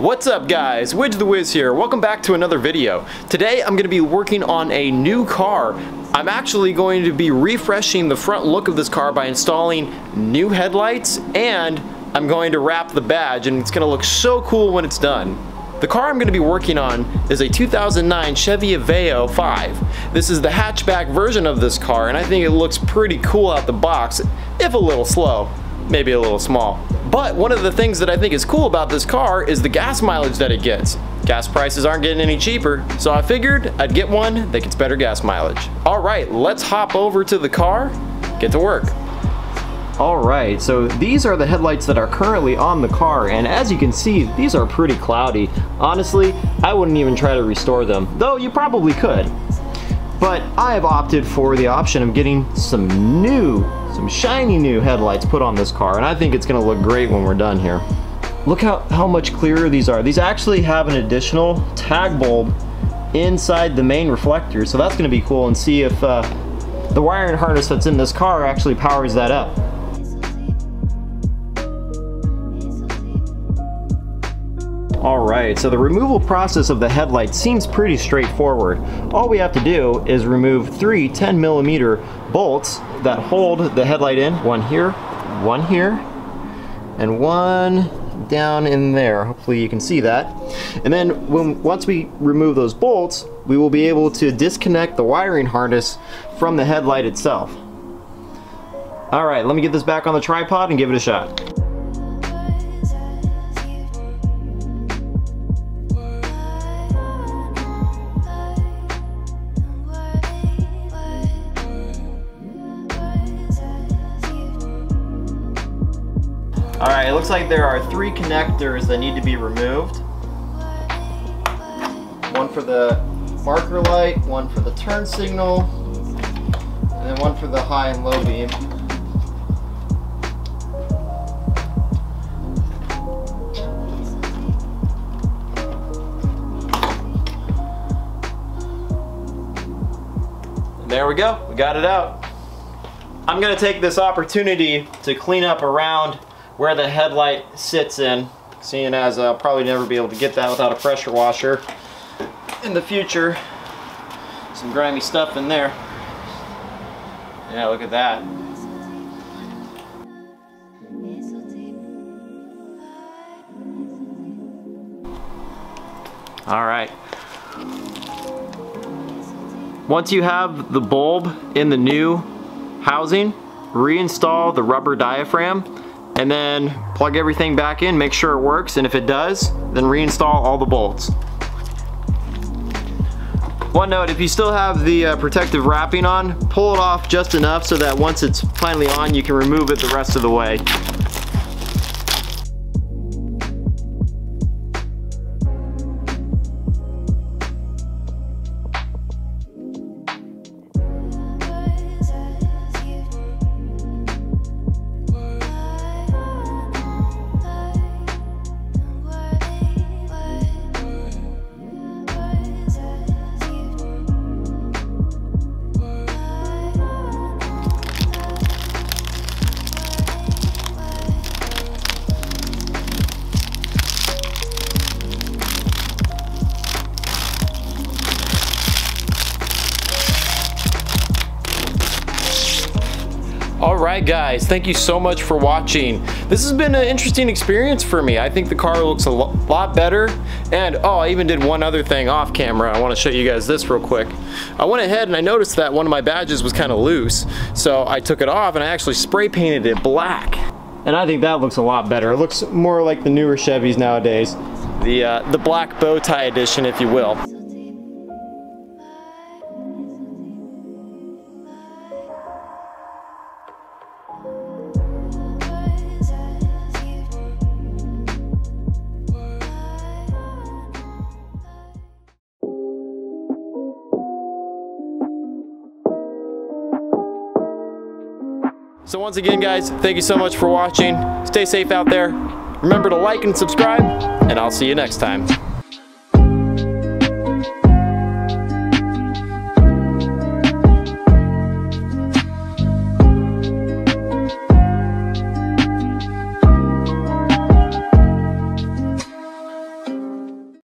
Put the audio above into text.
What's up guys, Widge the Wiz here. Welcome back to another video. Today I'm going to be working on a new car. I'm actually going to be refreshing the front look of this car by installing new headlights, and I'm going to wrap the badge, and it's going to look so cool when it's done. The car I'm going to be working on is a 2009 Chevy Aveo 5. This is the hatchback version of this car, and I think it looks pretty cool out the box, if a little slow, maybe a little small. But one of the things that I think is cool about this car is the gas mileage that it gets. Gas prices aren't getting any cheaper, so I figured I'd get one that gets better gas mileage. Alright, let's hop over to the car, get to work. Alright, so these are the headlights that are currently on the car, and as you can see, these are pretty cloudy. Honestly, I wouldn't even try to restore them, though you probably could. But I have opted for the option of getting some shiny new headlights put on this car, and I think it's gonna look great when we're done here. Look how much clearer these are. These actually have an additional tag bulb inside the main reflector, so that's gonna be cool, and see if the wiring harness that's in this car actually powers that up. Alright, so the removal process of the headlight seems pretty straightforward. All we have to do is remove 3 10mm bolts that hold the headlight in. One here, and one down in there. Hopefully you can see that. And then once we remove those bolts, we will be able to disconnect the wiring harness from the headlight itself. Alright, let me get this back on the tripod and give it a shot. Alright, it looks like there are 3 connectors that need to be removed. One for the marker light, one for the turn signal, and then one for the high and low beam. And there we go, we got it out. I'm going to take this opportunity to clean up around where the headlight sits in, seeing as I'll probably never be able to get that without a pressure washer in the future. Some grimy stuff in there. Yeah, look at that. Alright. Once you have the bulb in the new housing, reinstall the rubber diaphragm, and then plug everything back in, make sure it works, and if it does, then reinstall all the bolts. One note, if you still have the protective wrapping on, pull it off just enough so that once it's finally on, you can remove it the rest of the way. Alright guys, thank you so much for watching. This has been an interesting experience for me. I think the car looks a lot better, and oh, I even did one other thing off camera. I want to show you guys this real quick. I went ahead and I noticed that one of my badges was kind of loose, so I took it off and I actually spray painted it black. And I think that looks a lot better. It looks more like the newer Chevys nowadays. The black bow tie edition, if you will. So once again guys, thank you so much for watching. Stay safe out there. Remember to like and subscribe, and I'll see you next time.